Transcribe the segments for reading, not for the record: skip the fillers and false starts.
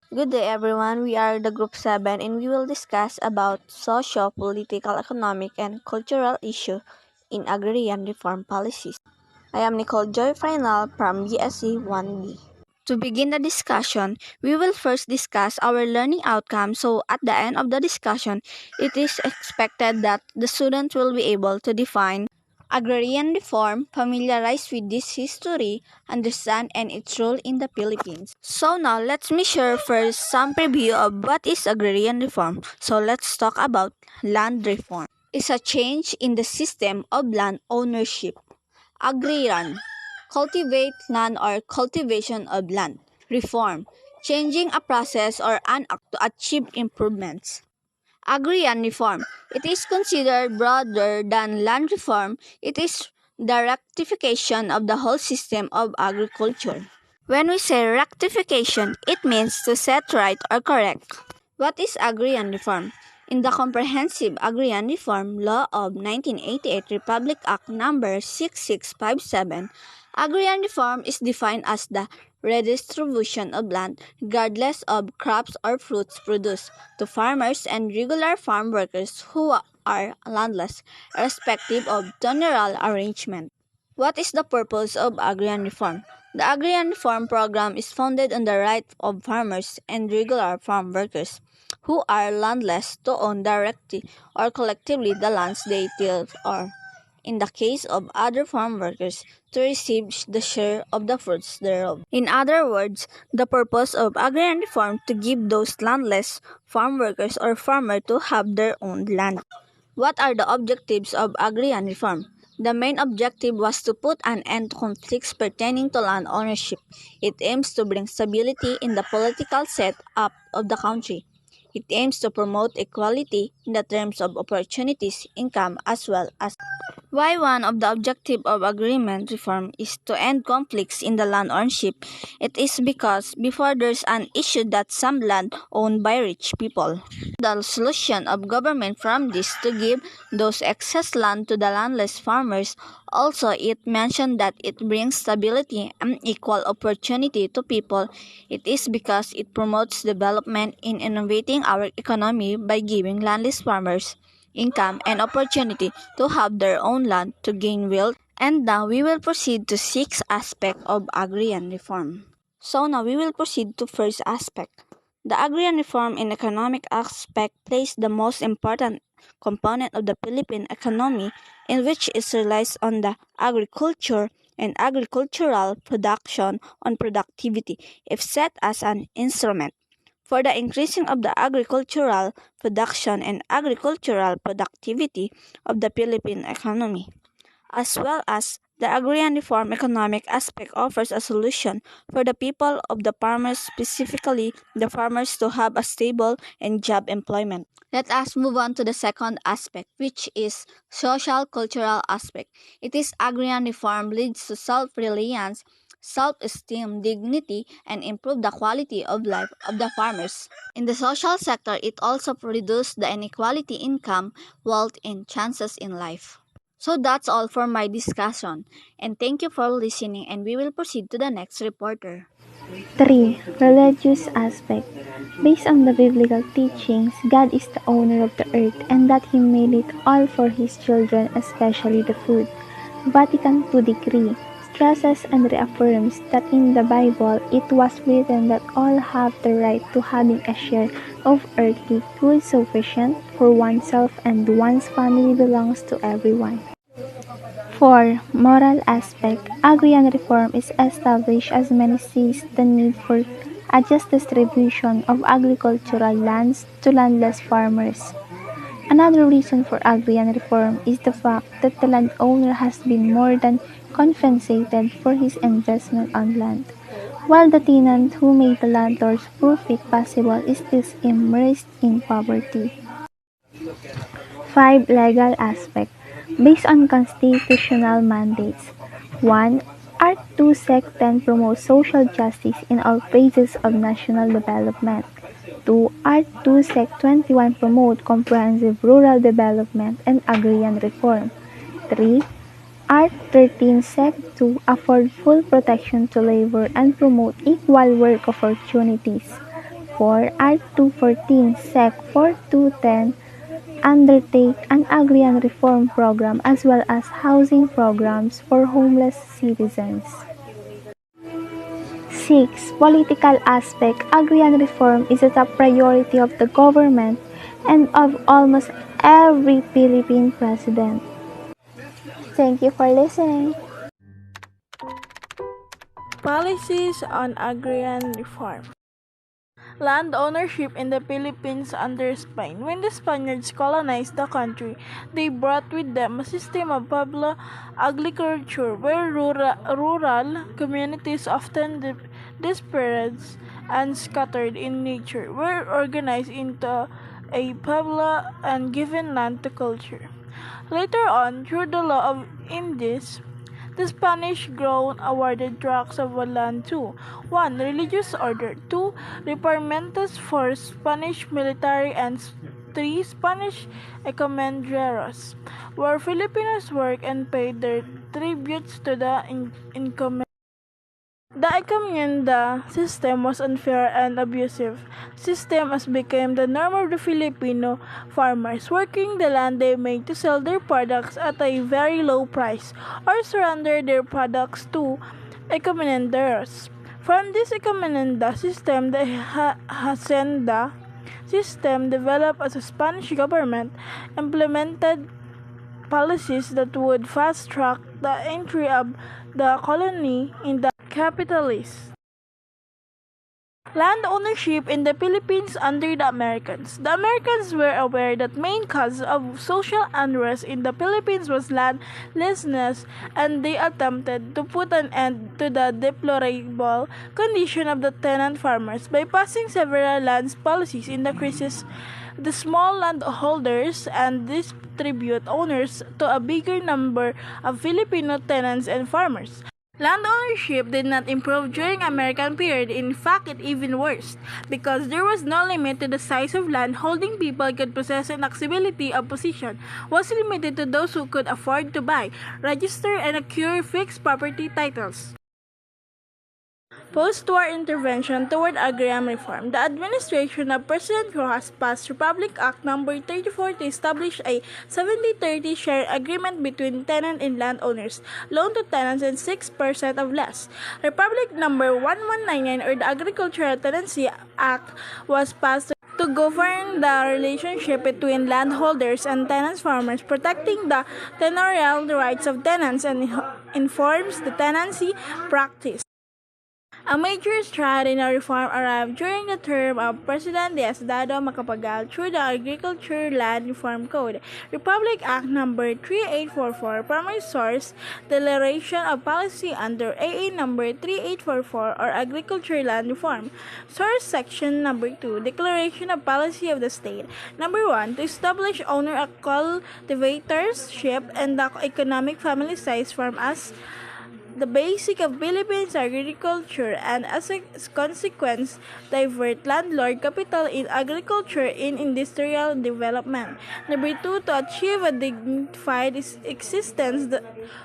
Good day everyone. We are the group 7 and we will discuss about socio-political, economic and cultural issue in agrarian reform policies. I am Nicole Joy Final from BSc 1B. To begin the discussion, we will first discuss our learning outcomes. So at the end of the discussion, it is expected that the student will be able to define agrarian reform, familiarize with this history, understand and its role in the Philippines. So now let me share first some preview of what is agrarian reform. So let's talk about land reform. It's a change in the system of land ownership. Agrarian, cultivate land or cultivation of land. Reform, changing a process or an act to achieve improvements. Agrarian reform. It is considered broader than land reform. It is the rectification of the whole system of agriculture. When we say rectification, it means to set right or correct. What is agrarian reform? In the Comprehensive Agrarian Reform Law of 1988 Republic Act number 6657, agrarian reform is defined as the redistribution of land, regardless of crops or fruits produced, to farmers and regular farm workers who are landless, irrespective of tenural arrangement. What is the purpose of agrarian reform? The agrarian reform program is founded on the right of farmers and regular farm workers who are landless to own directly or collectively the lands they till or, in the case of other farm workers, to receive the share of the fruits thereof. In other words, the purpose of agrarian reform to give those landless farm workers or farmers to have their own land. What are the objectives of agrarian reform? The main objective was to put an end to conflicts pertaining to land ownership. It aims to bring stability in the political setup of the country. It aims to promote equality in the terms of opportunities, income, as well as why one of the objectives of agreement reform is to end conflicts in the land ownership. It is because before there's an issue that some land owned by rich people. The solution of government from this to give those excess land to the landless farmers. Also, it mentioned that it brings stability and equal opportunity to people. It is because it promotes development in innovating our economy by giving landless farmers income and opportunity to have their own land to gain wealth. And now we will proceed to sixth aspect of agrarian reform. So now we will proceed to first aspect. The agrarian reform in economic aspect plays the most important component of the Philippine economy, in which it relies on the agriculture and agricultural production on productivity if set as an instrument for the increasing of the agricultural production and agricultural productivity of the Philippine economy, as well as the agrarian reform economic aspect offers a solution for the people of the farmers, specifically the farmers, to have a stable and job employment. Let us move on to the second aspect, which is social cultural aspect. It is agrarian reform leads to self-reliance, self-esteem, dignity, and improve the quality of life of the farmers. In the social sector, it also reduces the inequality income, wealth, and chances in life. So that's all for my discussion, and thank you for listening, and we will proceed to the next reporter. 3. Religious aspect. Based on the biblical teachings, God is the owner of the earth and that He made it all for His children, especially the food. Vatican II Decree stresses and reaffirms that in the Bible it was written that all have the right to having a share of earthly food sufficient for oneself and one's family belongs to everyone. 4. Moral aspect. Agrarian reform is established as many sees the need for a just distribution of agricultural lands to landless farmers. Another reason for agrarian reform is the fact that the landowner has been more than compensated for his investment on land, while the tenant who made the landlord's profit possible is still immersed in poverty. 5. Legal aspect. Based on constitutional mandates. 1. Art 2 Sec 10 promotes social justice in all phases of national development. 2. Art 2 Sec 21 promote comprehensive rural development and agrarian reform. 3. Art 13 Sec 2 afford full protection to labor and promote equal work opportunities. Therefore, Art 214, Sec. 4210 undertake an agrarian reform program as well as housing programs for homeless citizens. 6. Political aspect. Agrarian reform is a top priority of the government and of almost every Philippine president. Thank you for listening. Policies on agrarian reform. Land ownership in the Philippines under Spain. When the Spaniards colonized the country, they brought with them a system of Pueblo agriculture where rural communities, often dispersed and scattered in nature, were organized into a pueblo and given land to culture. Later on, through the law of Indies, the Spanish crown awarded tracts of land to 1. Religious order, 2. Reparamentos for Spanish military, and 3. Spanish encomenderos, where Filipinos worked and paid their tributes to the encomenderos. The encomienda system was unfair and abusive system as became the norm of the Filipino farmers working the land they made to sell their products at a very low price or surrender their products to encomenderos. From this encomienda system, the hacienda system developed as a Spanish government implemented policies that would fast-track the entry of the colony in the capitalist land ownership in the Philippines under the Americans. The Americans were aware that main cause of social unrest in the Philippines was landlessness, and they attempted to put an end to the deplorable condition of the tenant farmers by passing several land policies in the crisis the small landholders and distribute owners to a bigger number of Filipino tenants and farmers. Land ownership did not improve during American period. In fact, it even worse, because there was no limit to the size of land holding people could possess, and accessibility of possession was limited to those who could afford to buy, register, and acquire fixed property titles. Post-war intervention toward agrarian reform. The administration of President Rojas passed Republic Act No. 34 to establish a 70-30 share agreement between tenant and landowners, loan to tenants, and 6% of less. Republic No. 1199, or the Agricultural Tenancy Act, was passed to govern the relationship between landholders and tenants farmers, protecting the tenurial rights of tenants, and informs the tenancy practice. A major stride in a reform arrived during the term of President Diosdado Macapagal through the Agriculture Land Reform Code, Republic Act No. 3844, Primary Source, Declaration of Policy under AA No. 3844, or Agriculture Land Reform. Source Section No. 2, Declaration of Policy of the State. No. 1, to establish owner cultivatorship and the economic family-sized farm as the basic of Philippines agriculture, and as a consequence, divert landlord capital in agriculture in industrial development. Number 2, to achieve a dignified existence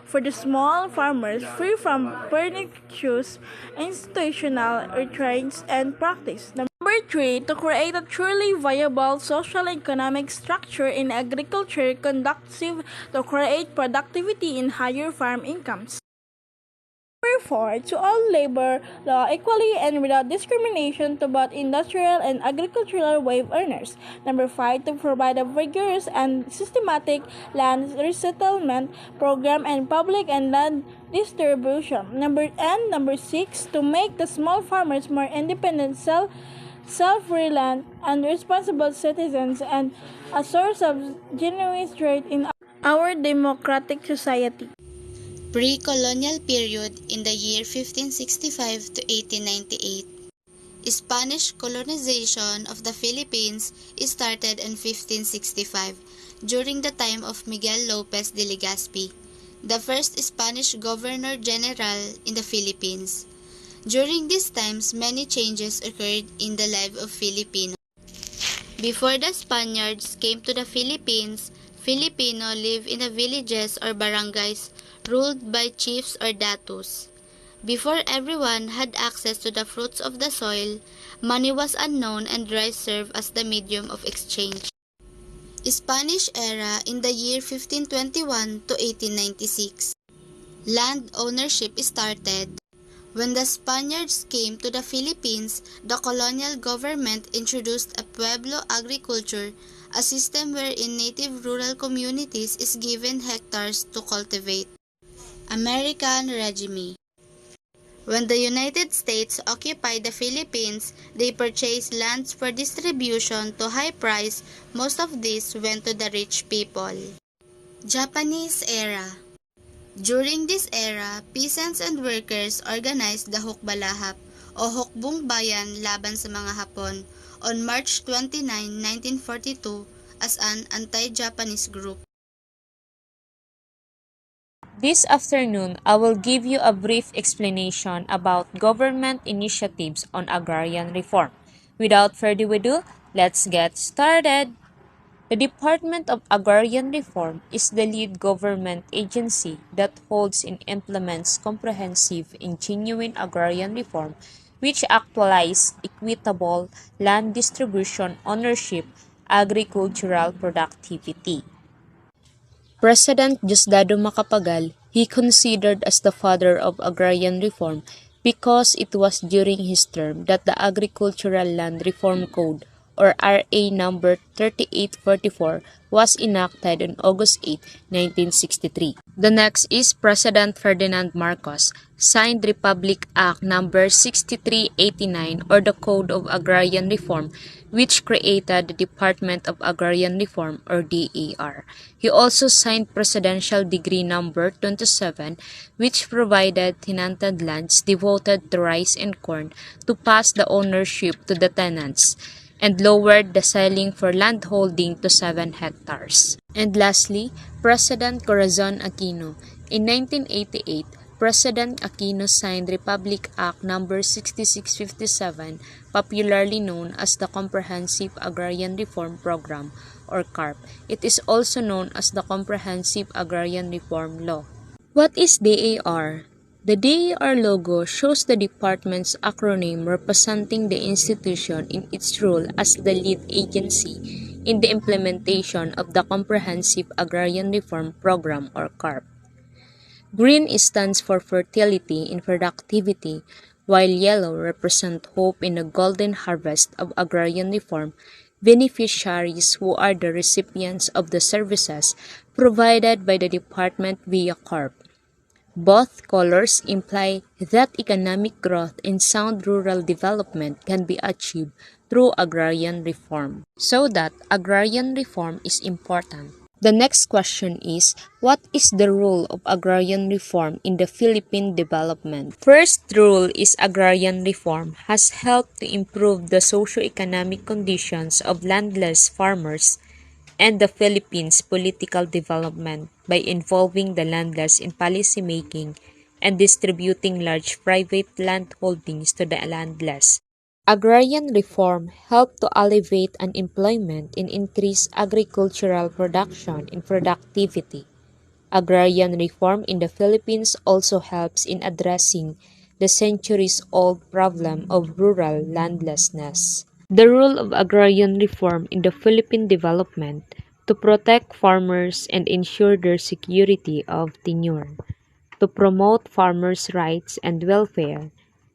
for the small farmers, free from pernicious institutional restraints and practice. Number 3, to create a truly viable social and economic structure in agriculture conducive to create productivity and higher farm incomes. Number 4, to all labor law equally and without discrimination to both industrial and agricultural wage earners. Number 5, to provide a rigorous and systematic land resettlement program and public and land distribution. Number 6, to make the small farmers more independent, self-reliant, and responsible citizens, and a source of genuine strength in our democratic society. Pre-colonial period in the year 1565 to 1898. Spanish colonization of the Philippines started in 1565 during the time of Miguel Lopez de Legazpi, the first Spanish Governor-General in the Philippines. During these times, many changes occurred in the life of Filipinos. Before the Spaniards came to the Philippines, Filipino lived in the villages or barangays ruled by chiefs or datus. Before everyone had access to the fruits of the soil, money was unknown and rice served as the medium of exchange. Spanish era in the year 1521 to 1896. Land ownership started. When the Spaniards came to the Philippines, the colonial government introduced a pueblo agriculture, a system wherein native rural communities is given hectares to cultivate. American regime. When the United States occupied the Philippines, they purchased lands for distribution to high price. Most of this went to the rich people. Japanese era. During this era, peasants and workers organized the Hukbalahap o Hukbong Bayan laban sa mga Hapon on March 29, 1942 as an anti-Japanese group. This afternoon, I will give you a brief explanation about government initiatives on agrarian reform. Without further ado, let's get started. The Department of Agrarian Reform is the lead government agency that holds and implements comprehensive and genuine agrarian reform which actualize equitable land distribution ownership, agricultural productivity. President Diosdado Macapagal, he considered as the father of agrarian reform because it was during his term that the Agricultural Land Reform Code or RA number 3844 was enacted on August 8, 1963. The next is President Ferdinand Marcos signed Republic Act number 6389 or the Code of Agrarian Reform which created the Department of Agrarian Reform or DAR. He also signed Presidential Decree number 27 which provided tenanted lands devoted to rice and corn to pass the ownership to the tenants and lowered the ceiling for landholding to 7 hectares. And lastly, President Corazon Aquino. In 1988, President Aquino signed Republic Act number 6657, popularly known as the Comprehensive Agrarian Reform Program or CARP. It is also known as the Comprehensive Agrarian Reform Law. What is DAR? The DAR logo shows the department's acronym representing the institution in its role as the lead agency in the implementation of the Comprehensive Agrarian Reform Program or CARP. Green stands for fertility and productivity, while yellow represents hope in the golden harvest of agrarian reform. Beneficiaries who are the recipients of the services provided by the department via CARP. Both colors imply that economic growth and sound rural development can be achieved through agrarian reform. So that agrarian reform is important. The next question is, what is the role of agrarian reform in the Philippine development? First rule is agrarian reform has helped to improve the socio-economic conditions of landless farmers and the Philippines' political development by involving the landless in policymaking and distributing large private land holdings to the landless. Agrarian reform helped to alleviate unemployment and increase agricultural production and productivity. Agrarian reform in the Philippines also helps in addressing the centuries-old problem of rural landlessness. The role of agrarian reform in the Philippine development to protect farmers and ensure their security of tenure, to promote farmers' rights and welfare,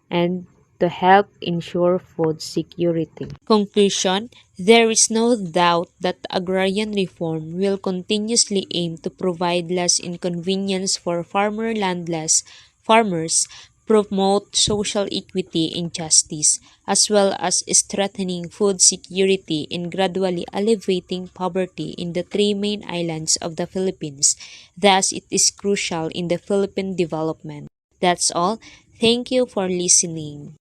and to help ensure food security. Conclusion: there is no doubt that agrarian reform will continuously aim to provide less inconvenience for landless farmers, promote social equity and justice, as well as strengthening food security and gradually alleviating poverty in the three main islands of the Philippines. Thus, it is crucial in the Philippine development. That's all. Thank you for listening.